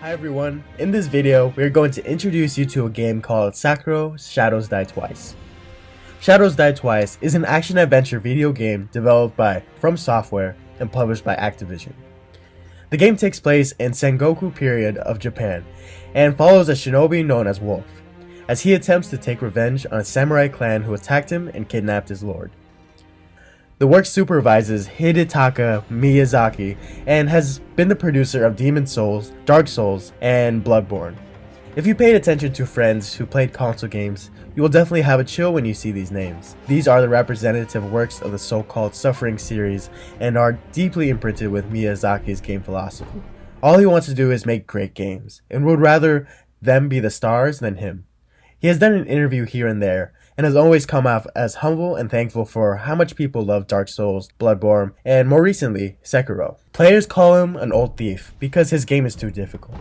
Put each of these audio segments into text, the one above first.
Hi everyone, in this video we are going to introduce you to a game called Sakiro Shadows Die Twice. Shadows Die Twice is an action-adventure video game developed by From Software and published by Activision. The game takes place in Sengoku period of Japan and follows a shinobi known as Wolf, as he attempts to take revenge on a samurai clan who attacked him and kidnapped his lord. The work supervises Hidetaka Miyazaki and has been the producer of Demon's Souls, Dark Souls, and Bloodborne. If you paid attention to friends who played console games, you will definitely have a chill when you see these names. These are the representative works of the so-called Suffering series and are deeply imprinted with Miyazaki's game philosophy. All he wants to do is make great games, and would rather them be the stars than him. He has done an interview here and there, and has always come off as humble and thankful for how much people love Dark Souls, Bloodborne, and more recently, Sakiro. Players call him an old thief because his game is too difficult.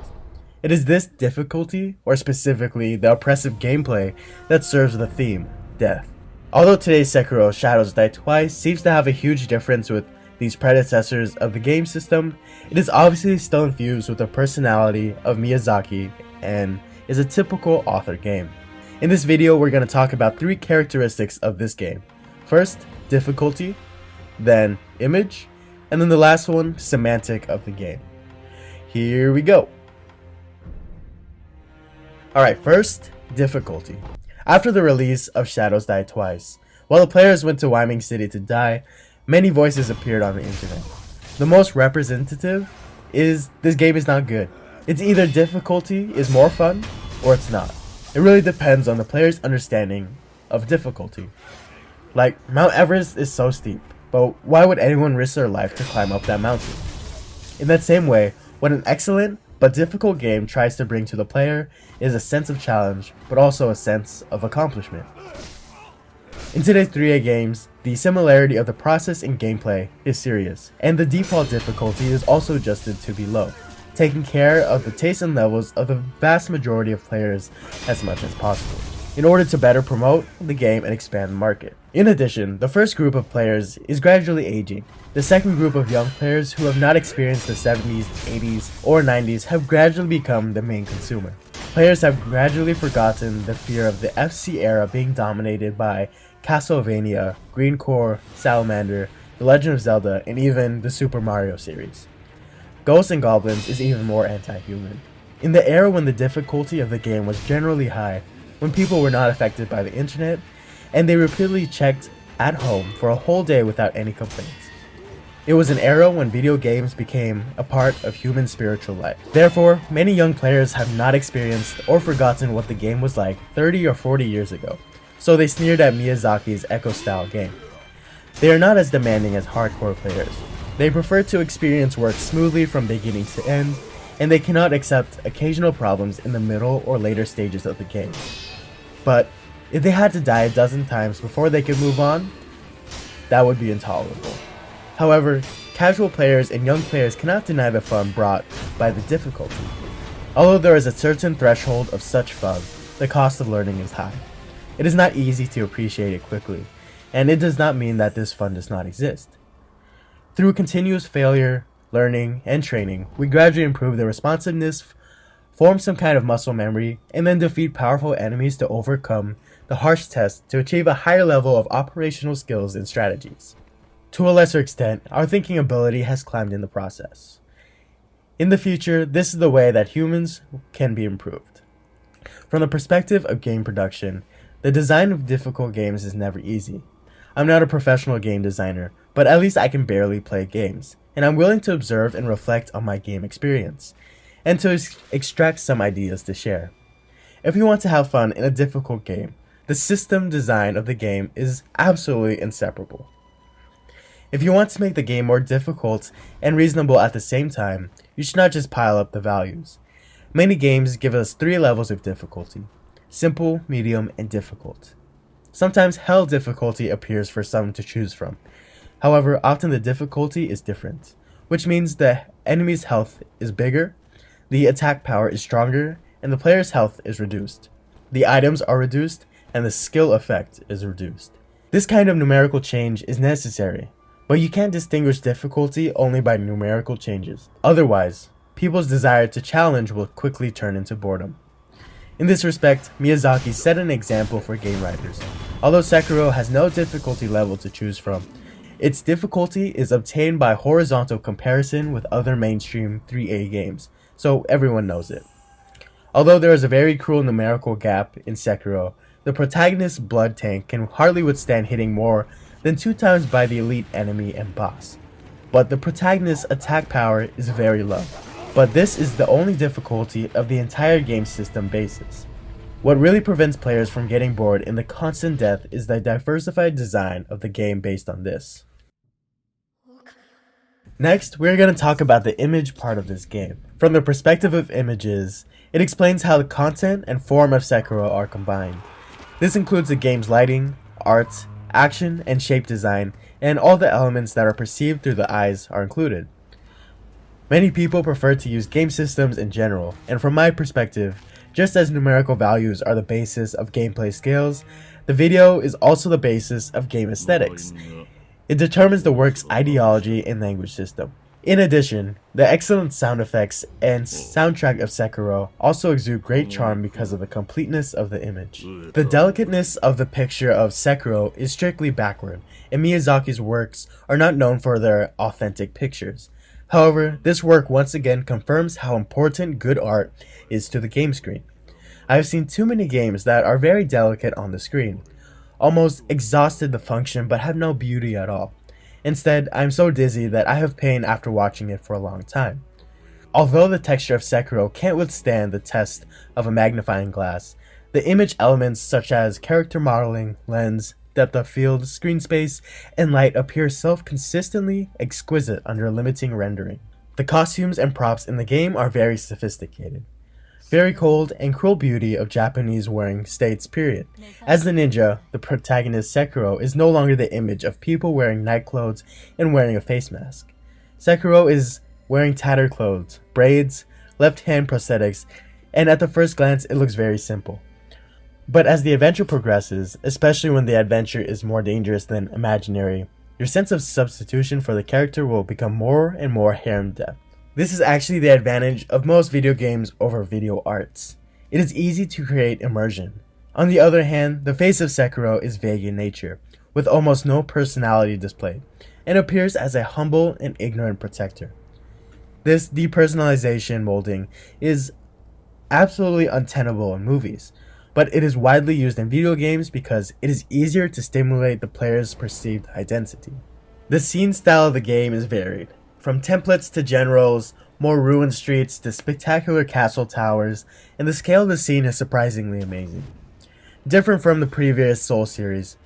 It is this difficulty, or specifically the oppressive gameplay, that serves the theme, death. Although today's Sekiro Shadows Die Twice seems to have a huge difference with these predecessors of the game system, it is obviously still infused with the personality of Miyazaki and is a typical author game. In this video, we're going to talk about 3 characteristics of this game. First, difficulty, then image, and then the last one, semantic of the game. Here we go. Alright, first, difficulty. After the release of Shadows Die Twice, while the players went to Wyoming City to die, many voices appeared on the internet. The most representative is this game is not good. It's either difficulty is more fun, or it's not. It really depends on the player's understanding of difficulty. Like, Mount Everest is so steep, but why would anyone risk their life to climb up that mountain? In that same way, what an excellent but difficult game tries to bring to the player is a sense of challenge, but also a sense of accomplishment. In today's 3A games, the similarity of the process and gameplay is serious, and the default difficulty is also adjusted to be low, taking care of the taste and levels of the vast majority of players as much as possible, in order to better promote the game and expand the market. In addition, the first group of players is gradually aging. The second group of young players who have not experienced the 70s, 80s, or 90s have gradually become the main consumer. Players have gradually forgotten the fear of the FC era being dominated by Castlevania, Green Core, Salamander, The Legend of Zelda, and even the Super Mario series. Ghosts and Goblins is even more anti-human. In the era when the difficulty of the game was generally high, when people were not affected by the internet, and they repeatedly checked at home for a whole day without any complaints. It was an era when video games became a part of human spiritual life. Therefore, many young players have not experienced or forgotten what the game was like 30 or 40 years ago, so they sneered at Miyazaki's Echo-style game. They are not as demanding as hardcore players. They prefer to experience work smoothly from beginning to end, and they cannot accept occasional problems in the middle or later stages of the game. But if they had to die a dozen times before they could move on, that would be intolerable. However, casual players and young players cannot deny the fun brought by the difficulty. Although there is a certain threshold of such fun, the cost of learning is high. It is not easy to appreciate it quickly, and it does not mean that this fun does not exist. Through continuous failure, learning, and training, we gradually improve the responsiveness, form some kind of muscle memory, and then defeat powerful enemies to overcome the harsh test to achieve a higher level of operational skills and strategies. To a lesser extent, our thinking ability has climbed in the process. In the future, this is the way that humans can be improved. From the perspective of game production, the design of difficult games is never easy. I'm not a professional game designer, but at least I can barely play games, and I'm willing to observe and reflect on my game experience, and to extract some ideas to share. If you want to have fun in a difficult game, the system design of the game is absolutely inseparable. If you want to make the game more difficult and reasonable at the same time, you should not just pile up the values. Many games give us 3 levels of difficulty: simple, medium, and difficult. Sometimes hell difficulty appears for some to choose from. However, often the difficulty is different, which means the enemy's health is bigger, the attack power is stronger, and the player's health is reduced. The items are reduced, and the skill effect is reduced. This kind of numerical change is necessary, but you can't distinguish difficulty only by numerical changes. Otherwise, people's desire to challenge will quickly turn into boredom. In this respect, Miyazaki set an example for game writers. Although Sakiro has no difficulty level to choose from, its difficulty is obtained by horizontal comparison with other mainstream 3A games, so everyone knows it. Although there is a very cruel numerical gap in Sakiro, the protagonist's blood tank can hardly withstand hitting more than 2 times by the elite enemy and boss. But the protagonist's attack power is very low. But this is the only difficulty of the entire game system basis. What really prevents players from getting bored in the constant death is the diversified design of the game based on this. Next, we're going to talk about the image part of this game. From the perspective of images, it explains how the content and form of Sakiro are combined. This includes the game's lighting, art, action, and shape design, and all the elements that are perceived through the eyes are included. Many people prefer to use game systems in general, and from my perspective, just as numerical values are the basis of gameplay skills, the video is also the basis of game aesthetics. It determines the work's ideology and language system. In addition, the excellent sound effects and soundtrack of Sakiro also exude great charm because of the completeness of the image. The delicateness of the picture of Sakiro is strictly backward, and Miyazaki's works are not known for their authentic pictures. However, this work once again confirms how important good art is to the game screen. I have seen too many games that are very delicate on the screen, almost exhausted the function but have no beauty at all. Instead, I am so dizzy that I have pain after watching it for a long time. Although the texture of Sakiro can't withstand the test of a magnifying glass, the image elements such as character modeling, lens, depth of field, screen space, and light appear consistently exquisite under limiting rendering. The costumes and props in the game are very sophisticated. Very cold and cruel beauty of Japanese wearing states period. As the ninja, the protagonist Sakiro is no longer the image of people wearing night clothes and wearing a face mask. Sakiro is wearing tattered clothes, braids, left hand prosthetics, and at the first glance it looks very simple. But as the adventure progresses, especially when the adventure is more dangerous than imaginary, your sense of substitution for the character will become more and more harem-depth. This is actually the advantage of most video games over video arts. It is easy to create immersion. On the other hand, the face of Sakiro is vague in nature, with almost no personality displayed, and appears as a humble and ignorant protector. This depersonalization molding is absolutely untenable in movies, but it is widely used in video games because it is easier to stimulate the player's perceived identity. The scene style of the game is varied, from templates to generals, more ruined streets to spectacular castle towers, and the scale of the scene is surprisingly amazing. Different from the previous Soul series,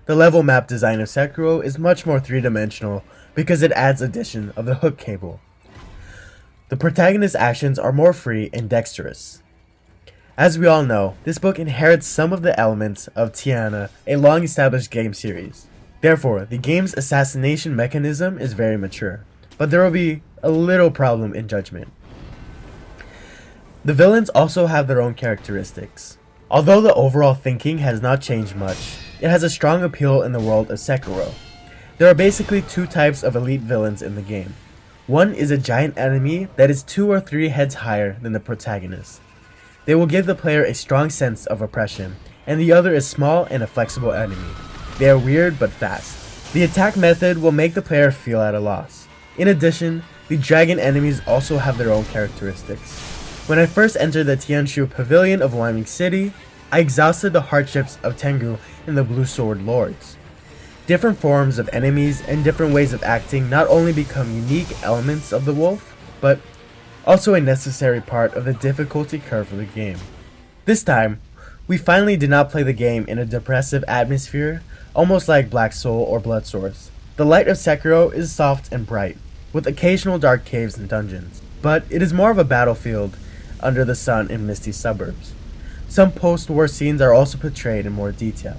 the level map design of Sakiro is much more three-dimensional because it adds addition of the hook cable. The protagonist's actions are more free and dexterous. As we all know, this book inherits some of the elements of Tiana, a long-established game series. Therefore, the game's assassination mechanism is very mature, but there will be a little problem in judgment. The villains also have their own characteristics. Although the overall thinking has not changed much, it has a strong appeal in the world of Sakiro. There are basically 2 types of elite villains in the game. One is a giant enemy that is 2 or 3 heads higher than the protagonist. They will give the player a strong sense of oppression, and the other is small and a flexible enemy. They are weird but fast. The attack method will make the player feel at a loss. In addition, the dragon enemies also have their own characteristics. When I first entered the Tianshu Pavilion of Wyoming City, I exhausted the hardships of Tengu and the Blue Sword Lords. Different forms of enemies and different ways of acting not only become unique elements of the wolf, but also a necessary part of the difficulty curve of the game. This time, we finally did not play the game in a depressive atmosphere, almost like Black Soul or Blood Source. The light of Sakiro is soft and bright, with occasional dark caves and dungeons, but it is more of a battlefield under the sun in misty suburbs. Some post-war scenes are also portrayed in more detail.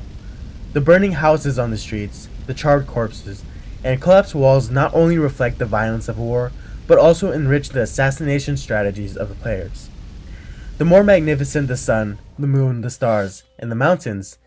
The burning houses on the streets, the charred corpses, and collapsed walls not only reflect the violence of war, but also enrich the assassination strategies of the players. The more magnificent the sun, the moon, the stars, and the mountains,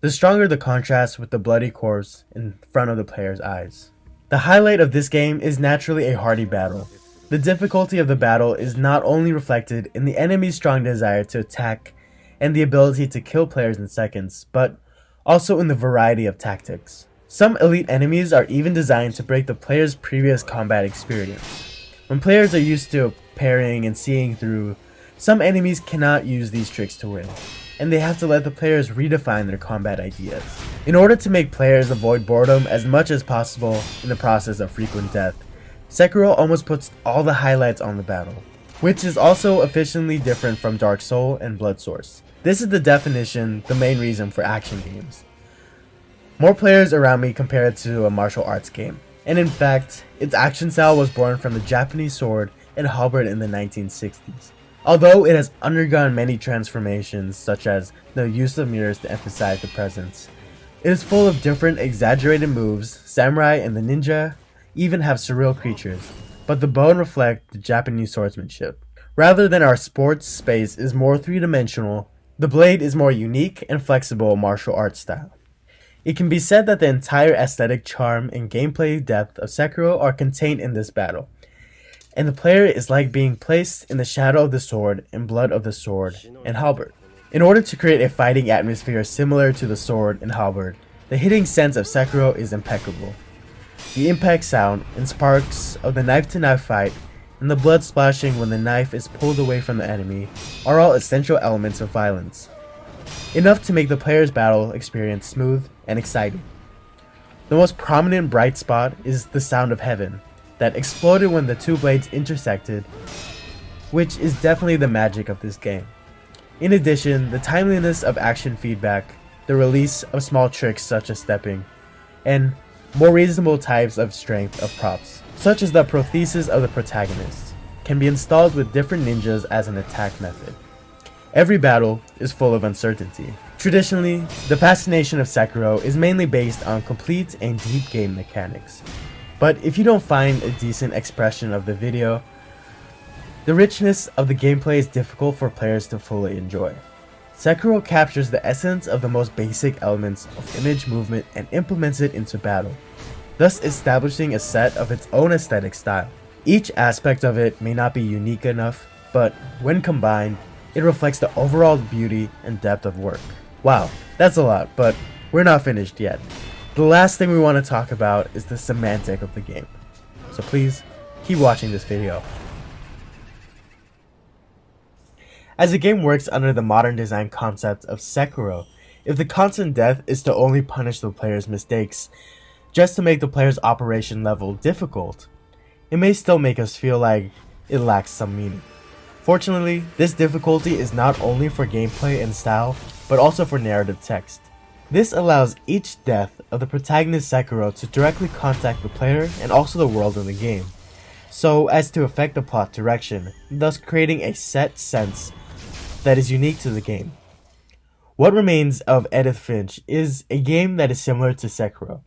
the stronger the contrast with the bloody corpse in front of the player's eyes. The highlight of this game is naturally a hardy battle. The difficulty of the battle is not only reflected in the enemy's strong desire to attack and the ability to kill players in seconds, but also in the variety of tactics. Some elite enemies are even designed to break the player's previous combat experience. When players are used to parrying and seeing through, some enemies cannot use these tricks to win, and they have to let the players redefine their combat ideas. In order to make players avoid boredom as much as possible in the process of frequent death, Sakiro almost puts all the highlights on the battle, which is also efficiently different from Dark Soul and Blood Source. This is the main reason for action games. More players around me compare it to a martial arts game, and in fact, its action style was born from the Japanese sword and halberd in the 1960s. Although it has undergone many transformations, such as the use of mirrors to emphasize the presence, it is full of different exaggerated moves. Samurai and the ninja even have surreal creatures, but the bow reflects the Japanese swordsmanship. Rather than our sports space is more three-dimensional, the blade is more unique and flexible martial arts style. It can be said that the entire aesthetic charm and gameplay depth of Sakiro are contained in this battle, and the player is like being placed in the shadow of the sword and blood of the sword and halberd. In order to create a fighting atmosphere similar to the sword and halberd, the hitting sense of Sakiro is impeccable. The impact sound and sparks of the knife-to-knife fight and the blood splashing when the knife is pulled away from the enemy are all essential elements of violence, enough to make the player's battle experience smooth and exciting. The most prominent bright spot is the sound of heaven that exploded when the two blades intersected, which is definitely the magic of this game. In addition, the timeliness of action feedback, the release of small tricks such as stepping, and more reasonable types of strength of props, such as the prothesis of the protagonist, can be installed with different ninjas as an attack method. Every battle is full of uncertainty. Traditionally, the fascination of Sakiro is mainly based on complete and deep game mechanics. But if you don't find a decent expression of the video, the richness of the gameplay is difficult for players to fully enjoy. Sakiro captures the essence of the most basic elements of image movement and implements it into battle, thus establishing a set of its own aesthetic style. Each aspect of it may not be unique enough, but when combined, it reflects the overall beauty and depth of work. Wow, that's a lot, but we're not finished yet. The last thing we want to talk about is the semantic of the game. So please, keep watching this video. As the game works under the modern design concept of Sakiro, if the constant death is to only punish the player's mistakes, just to make the player's operation level difficult, it may still make us feel like it lacks some meaning. Fortunately, this difficulty is not only for gameplay and style, but also for narrative text. This allows each death of the protagonist Sakiro to directly contact the player and also the world in the game, so as to affect the plot direction, thus creating a set sense that is unique to the game. What Remains of Edith Finch is a game that is similar to Sakiro.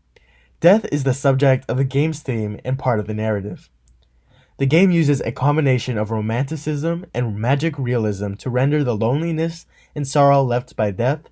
Death is the subject of the game's theme and part of the narrative. The game uses a combination of romanticism and magic realism to render the loneliness and sorrow left by death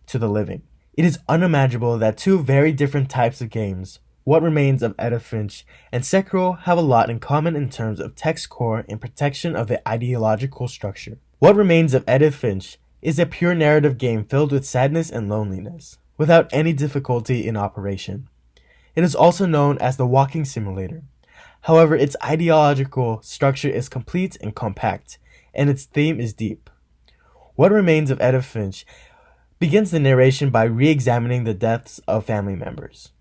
to the living. It is unimaginable that two very different types of games, What Remains of Edith Finch and Sakiro, have a lot in common in terms of text core and protection of the ideological structure. What Remains of Edith Finch is a pure narrative game filled with sadness and loneliness, without any difficulty in operation. It is also known as the walking simulator. However, its ideological structure is complete and compact, and its theme is deep. What Remains of Edith Finch begins the narration by re-examining the deaths of family members.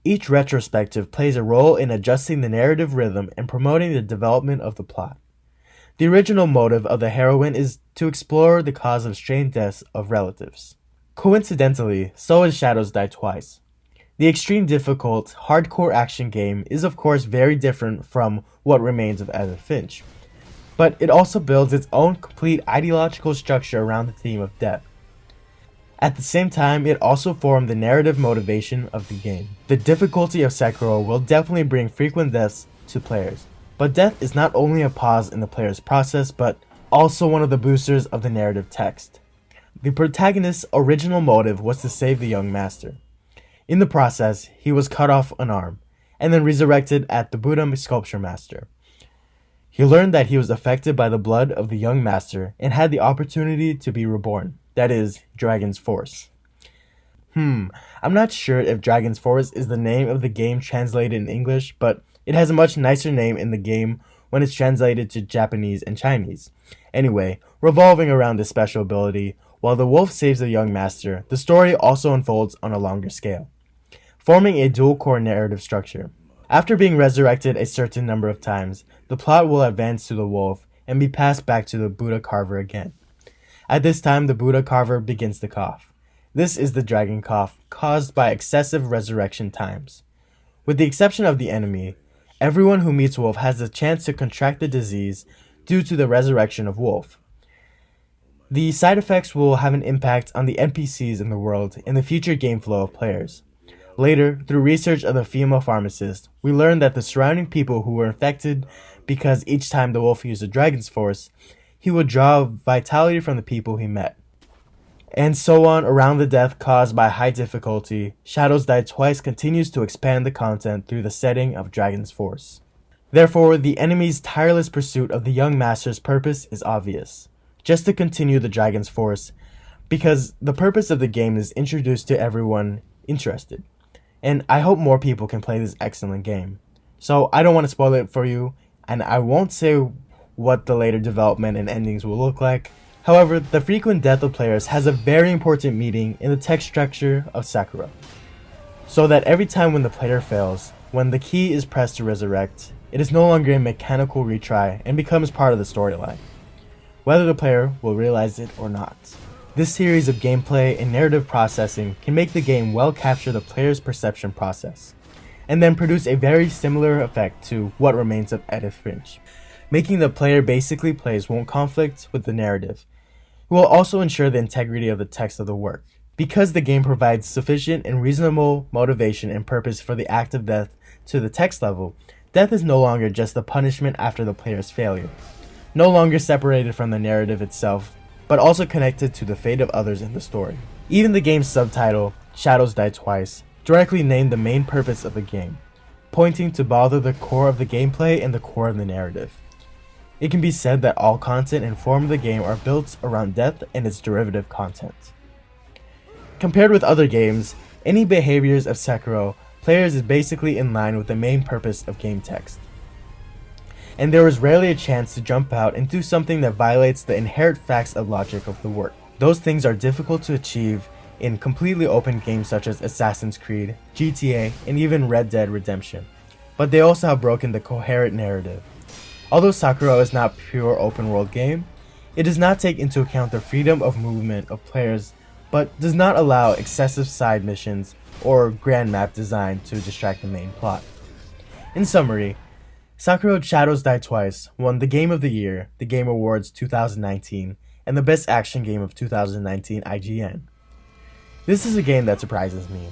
Each retrospective plays a role in adjusting the narrative rhythm and promoting the development of the plot. The original motive of the heroine is to explore the cause of strange deaths of relatives. Coincidentally, so is Shadows Die Twice. The extreme difficult, hardcore action game is of course very different from What Remains of Edith Finch, but it also builds its own complete ideological structure around the theme of death. At the same time, it also formed the narrative motivation of the game. The difficulty of Sakiro will definitely bring frequent deaths to players, but death is not only a pause in the player's process, but also one of the boosters of the narrative text. The protagonist's original motive was to save the young master. In the process, he was cut off an arm, and then resurrected at the Buddha Sculpture Master. He learned that he was affected by the blood of the young master and had the opportunity to be reborn, that is, Dragon's Force. I'm not sure if Dragon's Force is the name of the game translated in English, but it has a much nicer name in the game when it's translated to Japanese and Chinese. Anyway, revolving around this special ability, while the wolf saves the young master, the story also unfolds on a longer scale, forming a dual-core narrative structure. After being resurrected a certain number of times, the plot will advance to the wolf and be passed back to the Buddha carver again. At this time, the Buddha carver begins to cough. This is the dragon cough caused by excessive resurrection times. With the exception of the enemy, everyone who meets Wolf has the chance to contract the disease due to the resurrection of Wolf. The side effects will have an impact on the NPCs in the world and the future game flow of players. Later, through research of the female pharmacist, we learned that the surrounding people who were infected because each time the wolf used a dragon's force, he would draw vitality from the people he met. And so on around the death caused by high difficulty, Shadows Die Twice continues to expand the content through the setting of Dragon's Force. Therefore, the enemy's tireless pursuit of the young master's purpose is obvious, just to continue the Dragon's Force, because the purpose of the game is introduced to everyone interested. And I hope more people can play this excellent game. So I don't want to spoil it for you, and I won't say what the later development and endings will look like. However, the frequent death of players has a very important meaning in the text structure of Sakiro, so that every time when the player fails, when the key is pressed to resurrect, it is no longer a mechanical retry and becomes part of the storyline, whether the player will realize it or not. This series of gameplay and narrative processing can make the game well capture the player's perception process, and then produce a very similar effect to What Remains of Edith Finch, making the player basically plays won't conflict with the narrative. It will also ensure the integrity of the text of the work, because the game provides sufficient and reasonable motivation and purpose for the act of death to the text level. Death is no longer just the punishment after the player's failure, no longer separated from the narrative itself, but also connected to the fate of others in the story. Even the game's subtitle, Shadows Die Twice, directly named the main purpose of the game, pointing to both the core of the gameplay and the core of the narrative. It can be said that all content and form of the game are built around death and its derivative content. Compared with other games, any behaviors of Sakiro players is basically in line with the main purpose of game text, and there is rarely a chance to jump out and do something that violates the inherent facts of logic of the work. Those things are difficult to achieve in completely open games such as Assassin's Creed, GTA, and even Red Dead Redemption, but they also have broken the coherent narrative. Although Sakiro is not a pure open world game, it does not take into account the freedom of movement of players, but does not allow excessive side missions or grand map design to distract the main plot. In summary, Sakiro Shadows Die Twice won the Game of the Year, the Game Awards 2019, and the Best Action Game of 2019 IGN. This is a game that surprises me.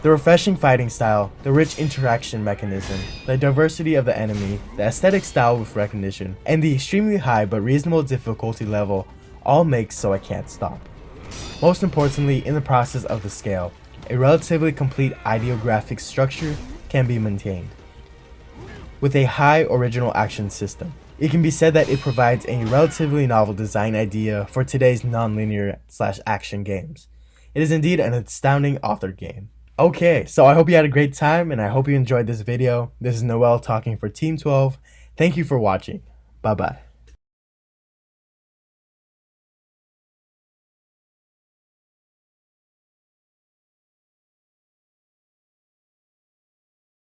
The refreshing fighting style, the rich interaction mechanism, the diversity of the enemy, the aesthetic style with recognition, and the extremely high but reasonable difficulty level all make so I can't stop. Most importantly, in the process of the scale, a relatively complete ideographic structure can be maintained, with a high original action system. It can be said that it provides a relatively novel design idea for today's non-linear / action games. It is indeed an astounding authored game. Okay, so I hope you had a great time and I hope you enjoyed this video. This is Noel talking for Team 12. Thank you for watching. Bye bye.